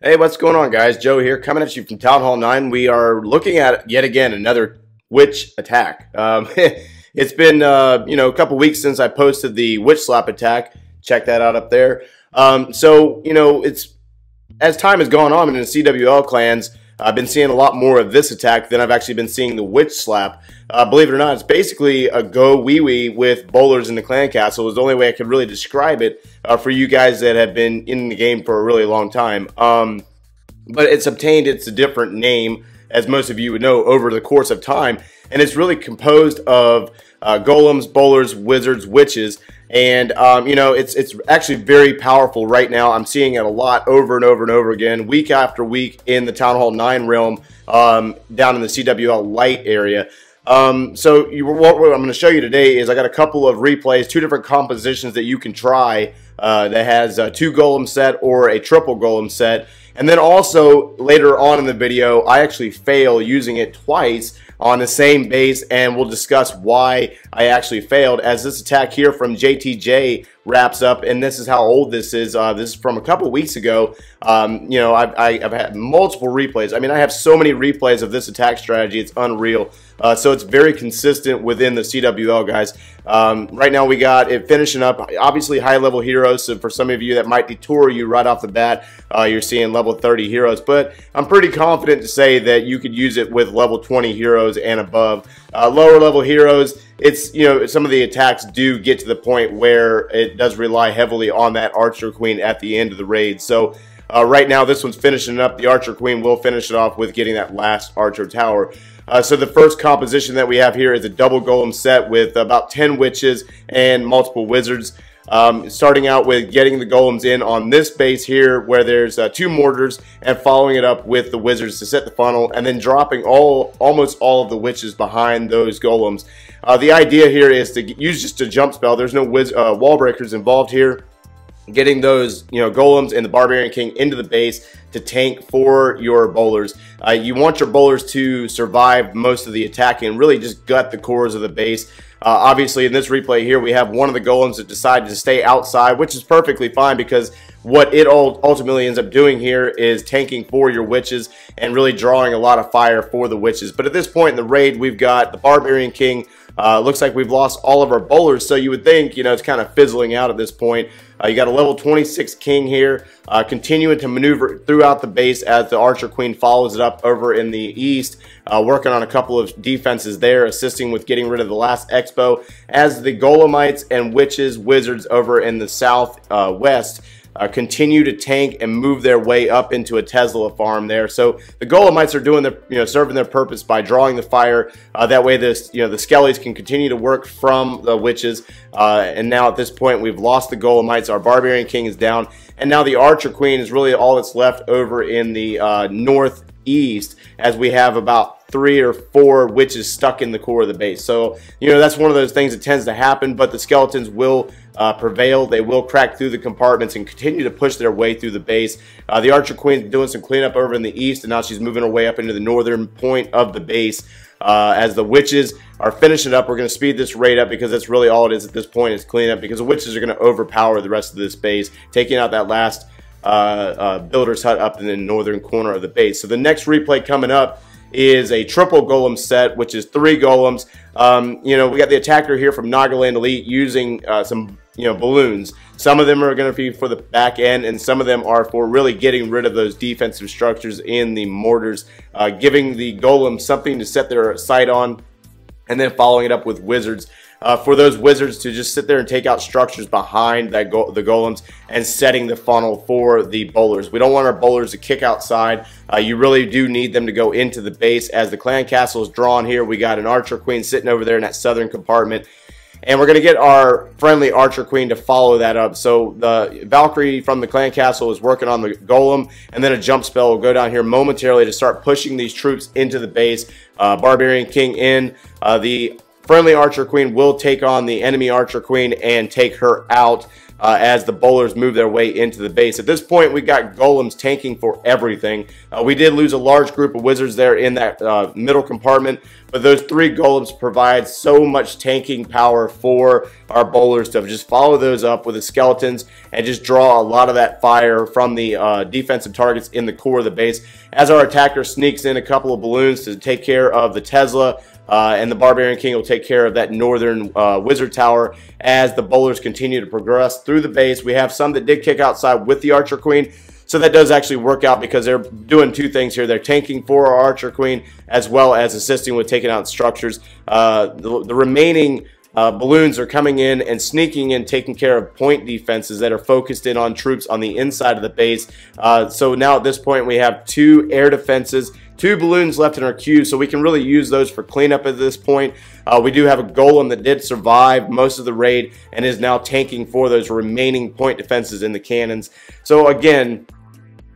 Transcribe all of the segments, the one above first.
Hey, what's going on, guys? Joe here, coming at you from Town Hall 9. We are looking at, yet again, another witch attack. It's been, a couple weeks since I posted the witch slap attack. Check that out up there. It's as time has gone on in the CWL clans, I've been seeing a lot more of this attack than I've actually been seeing the witch slap. Believe it or not, it's basically a GoBoWitch with bowlers in the clan castle. Is the only way I could really describe it for you guys that have been in the game for a really long time. But it's obtained a different name, as most of you would know, over the course of time. And it's really composed of golems, bowlers, wizards, witches. And, it's actually very powerful right now. I'm seeing it a lot over and over and over again, week after week in the Town Hall 9 realm, down in the CWL light area. What I'm going to show you today is I got a couple of replays, two different compositions that you can try that has a 2 golem set or a triple golem set. And then also later on in the video, I actually fail using it twice on the same base, and we'll discuss why I actually failed as this attack here from JTJ wraps up. And this is how old this is. This is from a couple weeks ago. I've had multiple replays. I mean, I have so many replays of this attack strategy. It's unreal. So it's very consistent within the CWL, guys. Right now we got it finishing up. Obviously high level heroes. So for some of you that might detour you right off the bat, you're seeing level 30 heroes. But I'm pretty confident to say that you could use it with level 20 heroes and above. Lower level heroes, it's, some of the attacks do get to the point where it does rely heavily on that Archer Queen at the end of the raid. So right now this one's finishing up. The Archer Queen will finish it off with getting that last Archer Tower. So the first composition that we have here is a double golem set with about 10 witches and multiple wizards. Starting out with getting the golems in on this base here where there's 2 mortars, and following it up with the wizards to set the funnel, and then dropping almost all of the witches behind those golems. The idea here is to use just a jump spell. There's no wall breakers involved here. Getting those golems and the Barbarian King into the base to tank for your bowlers. You want your bowlers to survive most of the attacking and really just gut the cores of the base. Obviously in this replay here we have one of the golems that decided to stay outside, which is perfectly fine because what it ultimately ends up doing here is tanking for your witches and really drawing a lot of fire for the witches. But at this point in the raid we've got the Barbarian King. Looks like we've lost all of our bowlers, so you would think, it's kind of fizzling out at this point. You got a level 26 king here, continuing to maneuver throughout the base as the Archer Queen follows it up over in the east, working on a couple of defenses there, assisting with getting rid of the last Expo, as the Golemites and Witches, Wizards over in the southwest continue to tank and move their way up into a Tesla farm there. So the Golemites are doing their, serving their purpose by drawing the fire. That way, the Skellies can continue to work from the witches. And now at this point, we've lost the Golemites. Our Barbarian King is down, and now the Archer Queen is really all that's left over in the northeast, as we have about 3 or 4 witches stuck in the core of the base. So, that's one of those things that tends to happen, but the skeletons will prevail. They will crack through the compartments and continue to push their way through the base. The Archer Queen's doing some cleanup over in the east, and now she's moving her way up into the northern point of the base. As the witches are finishing up, we're going to speed this raid up because that's really all it is at this point, is cleanup, because the witches are going to overpower the rest of this base, taking out that last builder's hut up in the northern corner of the base. So the next replay coming up is a triple golem set, which is 3 golems. We got the attacker here from Nagaland Elite using some balloons. Some of them are going to be for the back end, and some of them are for really getting rid of those defensive structures in the mortars, giving the golem something to set their sight on, and then following it up with wizards. For those wizards to just sit there and take out structures behind the golems and setting the funnel for the bowlers. We don't want our bowlers to kick outside. You really do need them to go into the base. As the clan castle is drawn here, we got an Archer Queen sitting over there in that southern compartment. And we're going to get our friendly Archer Queen to follow that up. So the Valkyrie from the clan castle is working on the golem, and then a jump spell will go down here momentarily to start pushing these troops into the base. Barbarian King in. The friendly Archer Queen will take on the enemy Archer Queen and take her out as the bowlers move their way into the base. At this point, we got golems tanking for everything. We did lose a large group of wizards there in that middle compartment, but those 3 golems provide so much tanking power for our bowlers to just follow those up with the skeletons and just draw a lot of that fire from the defensive targets in the core of the base. As our attacker sneaks in a couple of balloons to take care of the Tesla, and the Barbarian King will take care of that northern wizard tower as the bowlers continue to progress through the base. We have some that did kick outside with the Archer Queen, so that does actually work out because they're doing 2 things here. They're tanking for our Archer Queen as well as assisting with taking out structures. The remaining balloons are coming in and sneaking in, taking care of point defenses that are focused in on troops on the inside of the base. So now at this point we have 2 air defenses, 2 balloons left in our queue, so we can really use those for cleanup at this point. We do have a golem that did survive most of the raid and is now tanking for those remaining point defenses in the cannons. So again,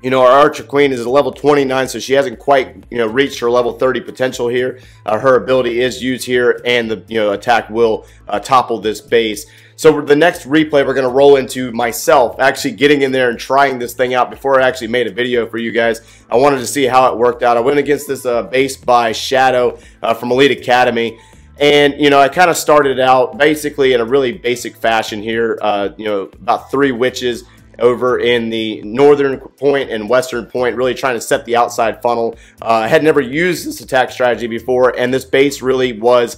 you know, our Archer Queen is a level 29, so she hasn't quite, you know, reached her level 30 potential here. Her ability is used here, and the, you know, attack will topple this base. So the next replay, we're going to roll into myself actually getting in there and trying this thing out. Before I actually made a video for you guys, I wanted to see how it worked out. I went against this base by Shadow from Elite Academy. And, you know, I kind of started out basically in a really basic fashion here. You know, about 3 witches over in the northern point and western point, really trying to set the outside funnel. I had never used this attack strategy before, and this base really was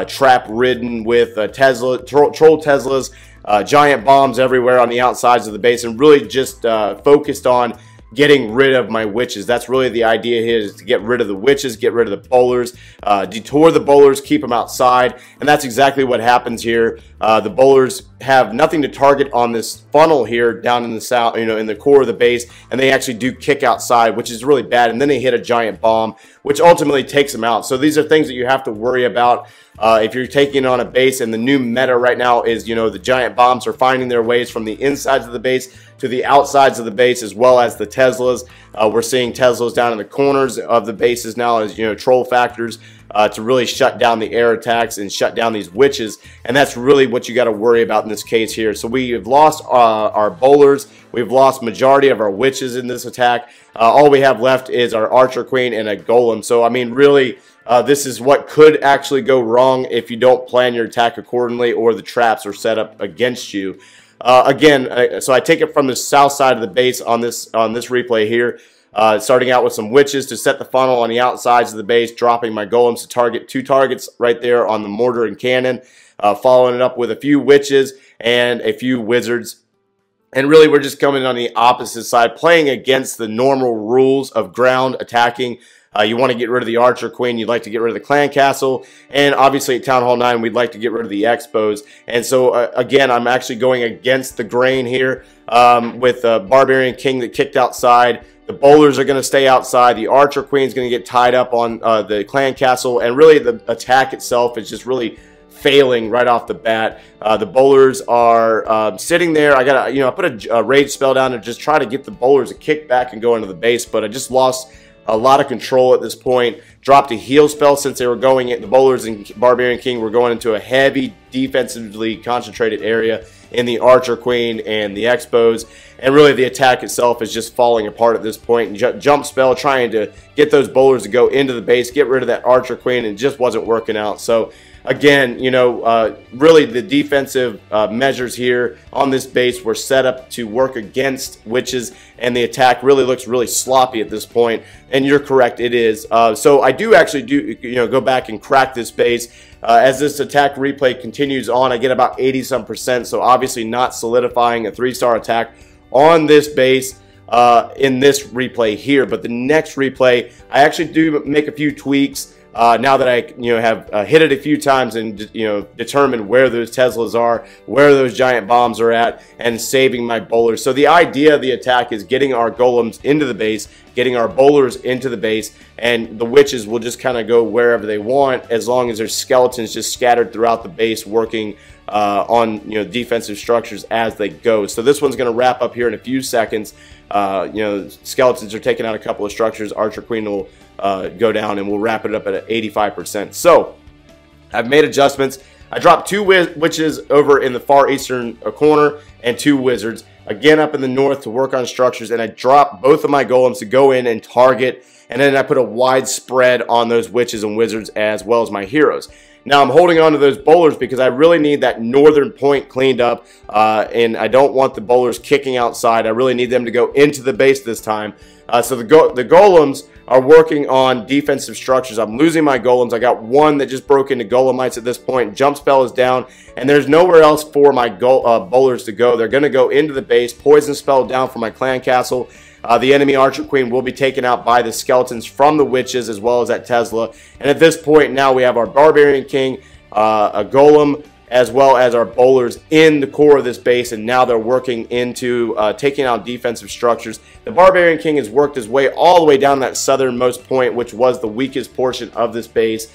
trap ridden with troll Teslas, giant bombs everywhere on the outsides of the base, and really just focused on getting rid of my witches. That's really the idea here, is to get rid of the witches, get rid of the bowlers, detour the bowlers, keep them outside, and that's exactly what happens here. The bowlers have nothing to target on this funnel here down in the south, you know, in the core of the base, and they actually do kick outside, which is really bad, and then they hit a giant bomb, which ultimately takes them out. So these are things that you have to worry about if you're taking on a base, and the new meta right now is, you know, the giant bombs are finding their ways from the insides of the base to the outsides of the base, as well as the Teslas. We're seeing Teslas down in the corners of the bases now as, you know, troll factors to really shut down the air attacks and shut down these witches, and that's really what you got to worry about in this case here. So we have lost our bowlers, we've lost majority of our witches in this attack. All we have left is our Archer Queen and a golem. So I mean, really, this is what could actually go wrong if you don't plan your attack accordingly, or the traps are set up against you. Again, so I take it from the south side of the base on this replay here, starting out with some witches to set the funnel on the outsides of the base, dropping my golems to target 2 targets right there on the mortar and cannon, following it up with a few witches and a few wizards. And really, we're just coming on the opposite side, playing against the normal rules of ground attacking. You want to get rid of the Archer Queen, you'd like to get rid of the Clan Castle, and obviously at Town Hall 9 we'd like to get rid of the Expos. And so again, I'm actually going against the grain here with Barbarian King that kicked outside. The bowlers are going to stay outside. The Archer Queen is going to get tied up on the Clan Castle, and really the attack itself is just really failing right off the bat. The bowlers are sitting there. I got, you know, I put a rage spell down to just try to get the bowlers to kick back and go into the base, but I just lost a lot of control at this point. Dropped a heal spell since they were going in. The bowlers and Barbarian King were going into a heavy defensively concentrated area in the Archer Queen and the Expos, and really the attack itself is just falling apart at this point. Jump spell trying to get those bowlers to go into the base, get rid of that Archer Queen, and it just wasn't working out. So again, you know, really the defensive measures here on this base were set up to work against witches, and the attack really looks really sloppy at this point. And you're correct, it is. So I do actually go back and crack this base. As this attack replay continues on, I get about 80-some%, so obviously not solidifying a 3-star attack on this base in this replay here. But the next replay, I actually do make a few tweaks. Now that I have hit it a few times and determined where those Teslas are, where those giant bombs are at, and saving my bowlers. So the idea of the attack is getting our golems into the base, getting our bowlers into the base, and the witches will just kind of go wherever they want, as long as there's skeletons just scattered throughout the base working on defensive structures as they go. So this one's going to wrap up here in a few seconds. Skeletons are taking out a couple of structures. Archer Queen will go down, and we'll wrap it up at 85%. So I've made adjustments. I dropped 2 witches over in the far eastern corner and 2 wizards, again up in the north to work on structures, and I dropped both of my golems to go in and target, and then I put a wide spread on those witches and wizards as well as my heroes. Now I'm holding on to those bowlers because I really need that northern point cleaned up, and I don't want the bowlers kicking outside. I really need them to go into the base this time. So the golems are working on defensive structures. I'm losing my golems. I got one that just broke into golemites at this point. Jump spell is down, and there's nowhere else for my bowlers to go. They're going to go into the base. Poison spell down for my clan castle. The enemy Archer Queen will be taken out by the skeletons from the witches as well as that Tesla. And at this point now we have our Barbarian King, a Golem, as well as our bowlers in the core of this base, and now they're working into taking out defensive structures. The Barbarian King has worked his way all the way down that southernmost point, which was the weakest portion of this base.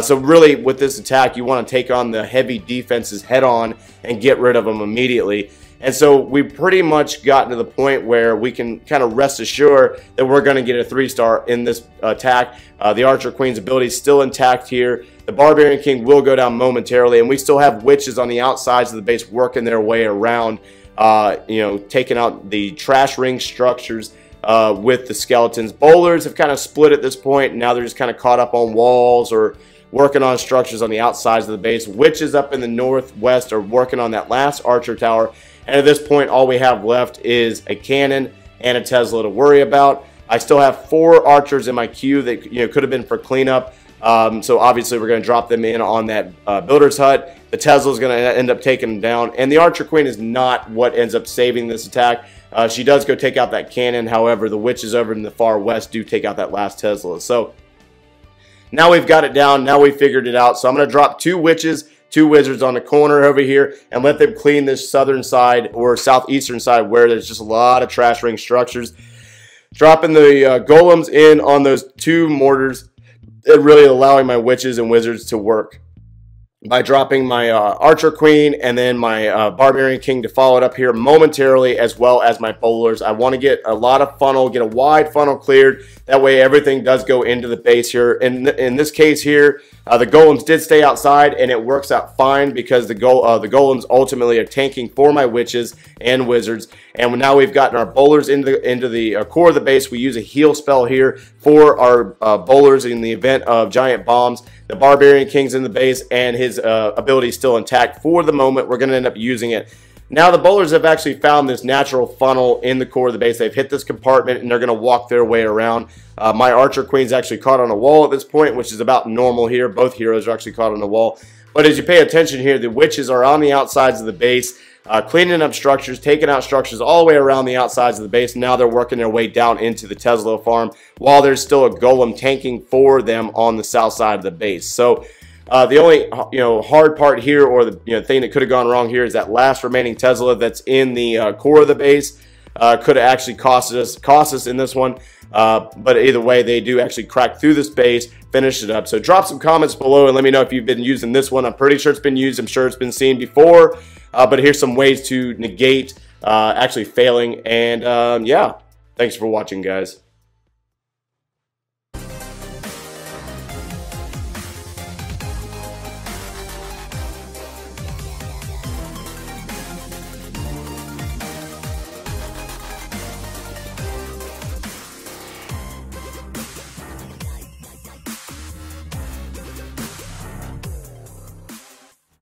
So really with this attack you want to take on the heavy defenses head on and get rid of them immediately. And so we pretty much gotten to the point where we can kind of rest assured that we're going to get a 3-star in this attack. The Archer Queen's ability is still intact here. The Barbarian King will go down momentarily, and we still have witches on the outsides of the base working their way around, taking out the trash ring structures with the skeletons. Bowlers have kind of split at this point. Now they're just kind of caught up on walls or working on structures on the outsides of the base. Witches up in the northwest are working on that last archer tower. And at this point, all we have left is a cannon and a Tesla to worry about. I still have 4 archers in my queue that could have been for cleanup. So obviously we're going to drop them in on that builder's hut. The Tesla is going to end up taking them down. And the Archer Queen is not what ends up saving this attack. She does go take out that cannon. However, the witches over in the far west do take out that last Tesla. So now we've got it down. Now we figured it out. So I'm going to drop 2 witches, 2 wizards on the corner over here and let them clean this southern side or southeastern side where there's just a lot of trash ring structures. Dropping the golems in on those 2 mortars and really allowing my witches and wizards to work. By dropping my Archer Queen and then my Barbarian King to follow it up here momentarily, as well as my bowlers. I want to get a lot of funnel, get a wide funnel cleared. That way everything does go into the base here. In this case here, the golems did stay outside, and it works out fine because the golems ultimately are tanking for my witches and wizards. And now we've gotten our bowlers into the core of the base. We use a heal spell here for our bowlers in the event of giant bombs. The Barbarian King's in the base, and his ability is still intact for the moment. We're going to end up using it. Now the bowlers have actually found this natural funnel in the core of the base. They've hit this compartment, and they're going to walk their way around. My Archer Queen's actually caught on a wall at this point, which is about normal here. Both heroes are actually caught on a wall. But as you pay attention here, the witches are on the outsides of the base, cleaning up structures, taking out structures all the way around the outsides of the base. Now they're working their way down into the Tesla farm, while there's still a golem tanking for them on the south side of the base. So the only hard part here, or the thing that could have gone wrong here, is that last remaining Tesla that's in the core of the base could have actually cost us in this one. But either way, they do actually crack through this base, finish it up. So drop some comments below and let me know if you've been using this one. I'm pretty sure it's been used. I'm sure it's been seen before. But here's some ways to negate actually failing. And yeah, thanks for watching, guys.